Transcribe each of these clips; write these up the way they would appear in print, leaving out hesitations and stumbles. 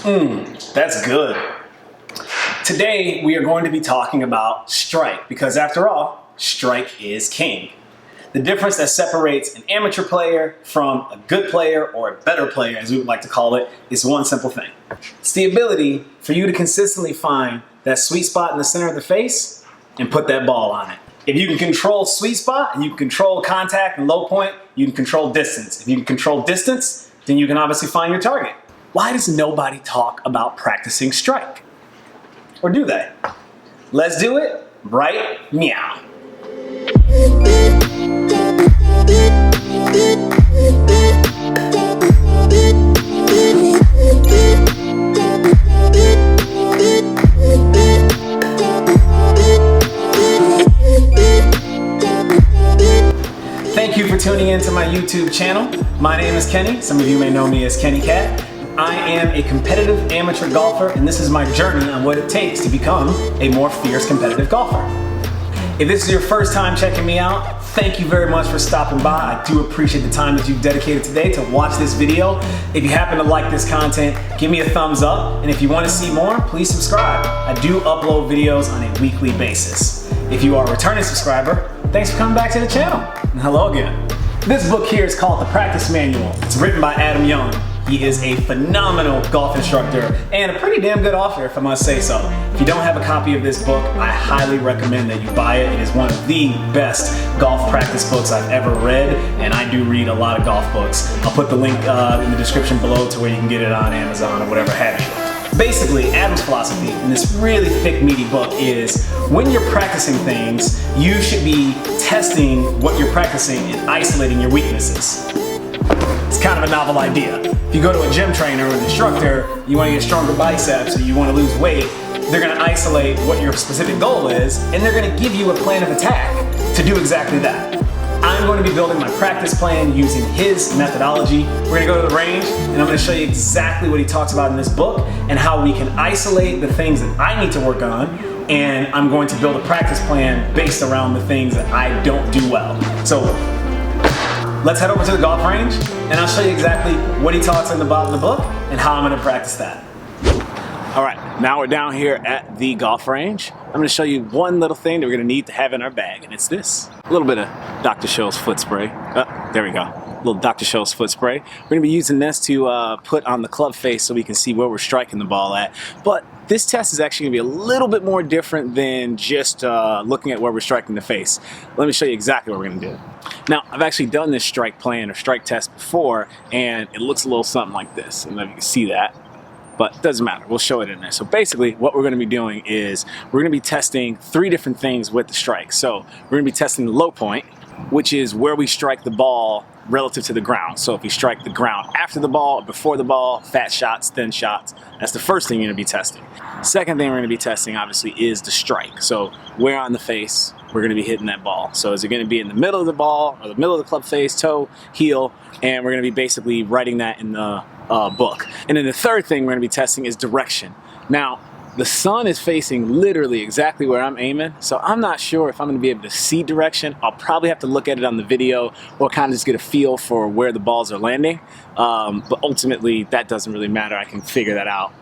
That's good. Today we are going to be talking about strike because after all, strike is king. The difference that separates an amateur player from a good player or a better player, as we would like to call it, is one simple thing. It's the ability for you to consistently find that sweet spot in the center of the face and put that ball on it. If you can control sweet spot and you can control contact and low point, you can control distance. If you can control distance, then you can obviously find your target. Why does nobody talk about practicing strike? Or do they? Let's do it right meow. Thank you for tuning in to my YouTube channel. My name is Kenny. Some of you may know me as Kenny Cat. I am a competitive amateur golfer, and this is my journey on what it takes to become a more fierce competitive golfer. If this is your first time checking me out, thank you very much for stopping by. I do appreciate the time that you've dedicated today to watch this video. If you happen to like this content, give me a thumbs up, and if you want to see more, please subscribe. I do upload videos on a weekly basis. If you are a returning subscriber, thanks for coming back to the channel, and hello again. This book here is called The Practice Manual. It's written by Adam Young. He is a phenomenal golf instructor and a pretty damn good author, if I must say so. If you don't have a copy of this book, I highly recommend that you buy it. It is one of the best golf practice books I've ever read, and I do read a lot of golf books. I'll put the link in the description below to where you can get it on Amazon or whatever have you. Basically, Adam's philosophy in this really thick, meaty book is when you're practicing things, you should be testing what you're practicing and isolating your weaknesses. It's kind of a novel idea. If you go to a gym trainer or an instructor, you want to get stronger biceps or you want to lose weight, they're going to isolate what your specific goal is, and they're going to give you a plan of attack to do exactly that. I'm going to be building my practice plan using his methodology. We're going to go to the range, and I'm going to show you exactly what he talks about in this book and how we can isolate the things that I need to work on, and I'm going to build a practice plan based around the things that I don't do well. So let's head over to the golf range, and I'll show you exactly what he talks in the bottom of the book and how I'm going to practice that. All right, now we're down here at the golf range. I'm going to show you one little thing that we're going to need to have in our bag, and it's this. A little bit of Dr. Scholl's foot spray. There we go. A little Dr. Scholl's foot spray. We're going to be using this to put on the club face so we can see where we're striking the ball at. But this test is actually going to be a little bit more different than just looking at where we're striking the face. Let me show you exactly what we're going to do. Now, I've actually done this strike plan or strike test before, and it looks a little something like this. I don't know if you can see that, but it doesn't matter. We'll show it in there. So basically, what we're going to be doing is we're going to be testing 3 different things with the strike. So we're going to be testing the low point, which is where we strike the ball relative to the ground. So if we strike the ground after the ball, before the ball, fat shots, thin shots, that's the first thing you're going to be testing. Second thing we're going to be testing, obviously, is the strike. So where on the face we're going to be hitting that ball. So is it going to be in the middle of the ball, or the middle of the club face, toe, heel, and we're going to be basically writing that in the book. And then the third thing we're going to be testing is direction. Now, the sun is facing literally exactly where I'm aiming, so I'm not sure if I'm going to be able to see direction. I'll probably have to look at it on the video or kind of just get a feel for where the balls are landing. But ultimately, that doesn't really matter. I can figure that out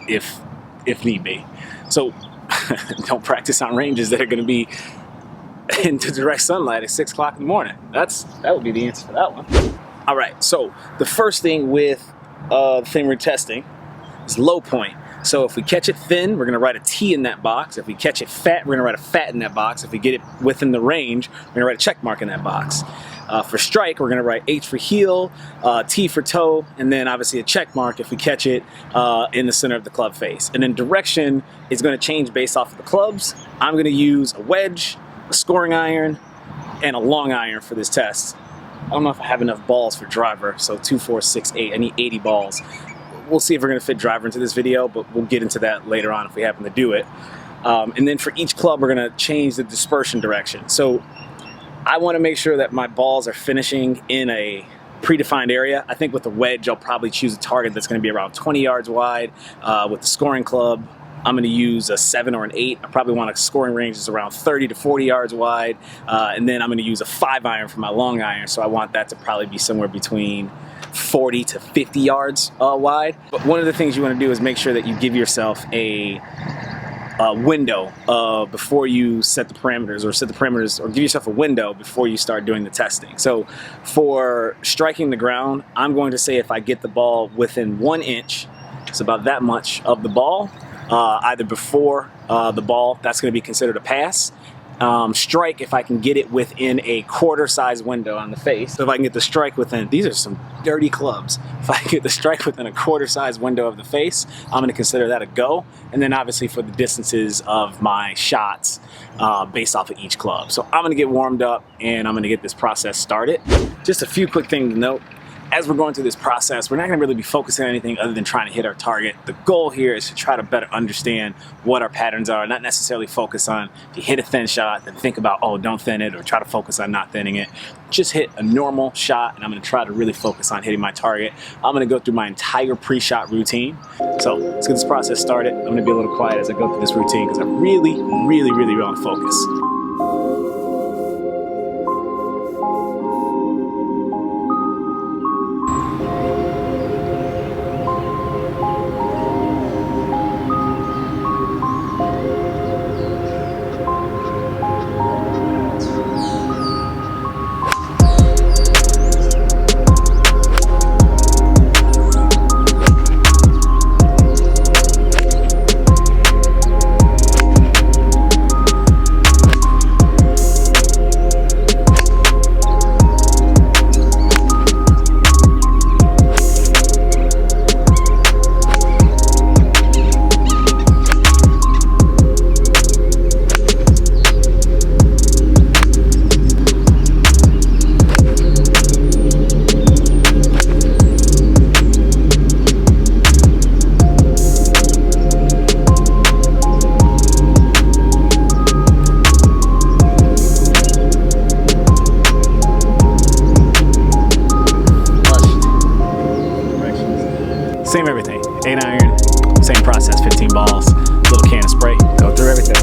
if need be. So don't practice on ranges that are going to be into direct sunlight at 6 o'clock in the morning. That would be the answer for that one. All right, so the first thing with the thing we're testing is low point. So if we catch it thin, we're going to write a T in that box. If we catch it fat, we're going to write a fat in that box. If we get it within the range, we're going to write a check mark in that box. For strike, we're going to write H for heel, T for toe, and then obviously a check mark if we catch it in the center of the club face. And then direction is going to change based off of the clubs. I'm going to use a wedge, a scoring iron, and a long iron for this test. I don't know if I have enough balls for driver, so 2, 4, 6, 8. I need 80 balls. We'll see if we're going to fit driver into this video, but we'll get into that later on if we happen to do it. And then for each club, we're going to change the dispersion direction. So I want to make sure that my balls are finishing in a predefined area. I think with the wedge, I'll probably choose a target that's going to be around 20 yards wide. With the scoring club, I'm going to use a 7 or an 8. I probably want a scoring range that's around 30 to 40 yards wide. And then I'm going to use a 5 iron for my long iron. So I want that to probably be somewhere between 40 to 50 yards wide. But one of the things you want to do is make sure that you give yourself a window before you set the parameters, or give yourself a window before you start doing the testing. So for striking the ground, I'm going to say if I get the ball within 1 inch, it's about that much of the ball, either before the ball, that's going to be considered a pass. Strike if I can get it within a quarter size window on the face. So if I can get the strike within, these are some dirty clubs. If I can get the strike within a quarter size window of the face, I'm going to consider that a go. And then obviously for the distances of my shots based off of each club. So I'm going to get warmed up and I'm going to get this process started. Just a few quick things to note. As we're going through this process, we're not going to really be focusing on anything other than trying to hit our target. The goal here is to try to better understand what our patterns are, not necessarily focus on, if you hit a thin shot, then think about, oh, don't thin it, or try to focus on not thinning it. Just hit a normal shot, and I'm going to try to really focus on hitting my target. I'm going to go through my entire pre-shot routine. So let's get this process started. I'm going to be a little quiet as I go through this routine because I really want to focus. Same everything, 8 iron, same process, 15 balls, little can of spray, go through everything.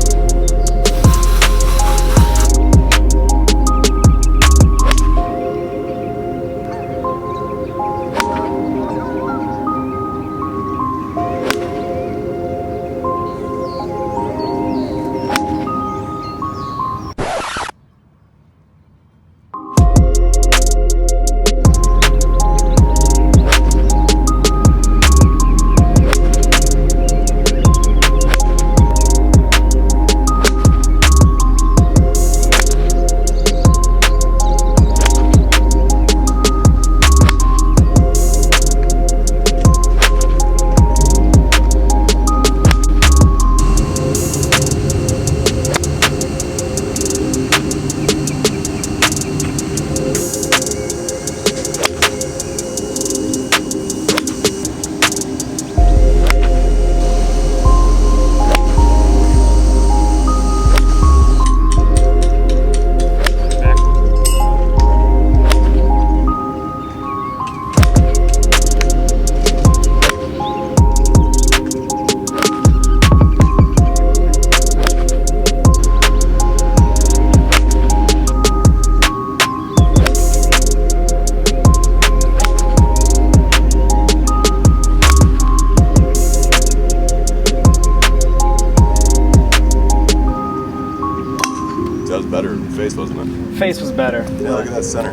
That was better. The face, wasn't it? Face was better. Yeah, look at that center.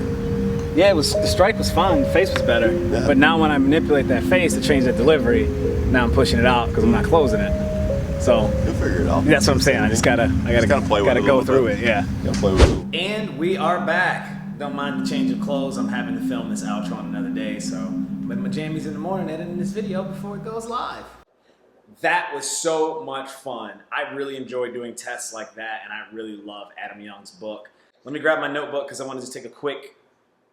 Yeah, it was. The strike was fine. The face was better. Yeah. But now when I manipulate that face to change that delivery, now I'm pushing it out because I'm not closing it. So you'll figure it out. That's what I'm saying. I gotta go through it. Yeah. Gotta play with it. And we are back. Don't mind the change of clothes. I'm having to film this outro on another day, so I'm in my jammies in the morning editing this video before it goes live. That was so much fun. I really enjoy doing tests like that, and I really love Adam Young's book. Let me grab my notebook because I want to just take a quick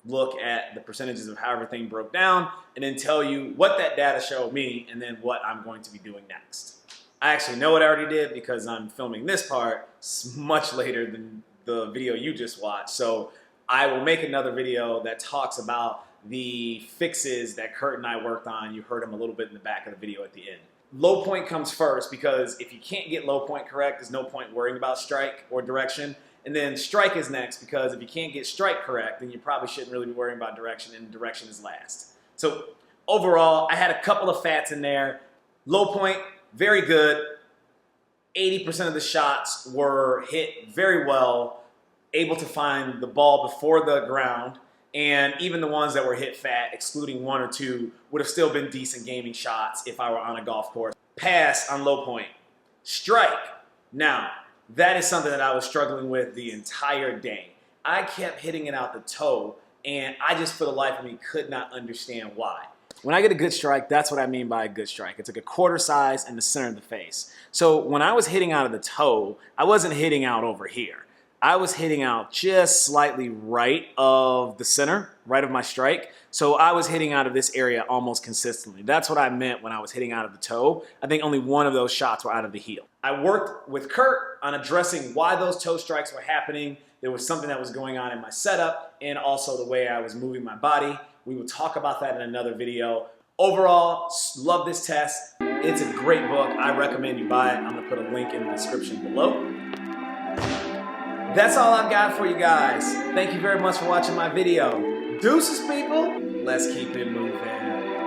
look at the percentages of how everything broke down and then tell you what that data showed me and then what I'm going to be doing next. I actually know what I already did because I'm filming this part much later than the video you just watched. So I will make another video that talks about the fixes that Kurt and I worked on. You heard him a little bit in the back of the video at the end. Low point comes first because if you can't get low point correct, there's no point worrying about strike or direction. And then strike is next because if you can't get strike correct, then you probably shouldn't really be worrying about direction, and direction is last. So overall, I had a couple of fats in there. Low point, very good. 80% of the shots were hit very well, able to find the ball before the ground, and even the ones that were hit fat, excluding one or two, would have still been decent gaming shots if I were on a golf course. Pass on low point. Strike. Now, that is something that I was struggling with the entire day. I kept hitting it out the toe, and I just, for the life of me, could not understand why. When I get a good strike, that's what I mean by a good strike. It's like a quarter size in the center of the face. So when I was hitting out of the toe, I wasn't hitting out over here. I was hitting out just slightly right of the center, right of my strike. So I was hitting out of this area almost consistently. That's what I meant when I was hitting out of the toe. I think only one of those shots were out of the heel. I worked with Kurt on addressing why those toe strikes were happening. There was something that was going on in my setup and also the way I was moving my body. We will talk about that in another video. Overall, love this test. It's a great book. I recommend you buy it. I'm gonna put a link in the description below. That's all I've got for you guys. Thank you very much for watching my video. Deuces, people. Let's keep it moving.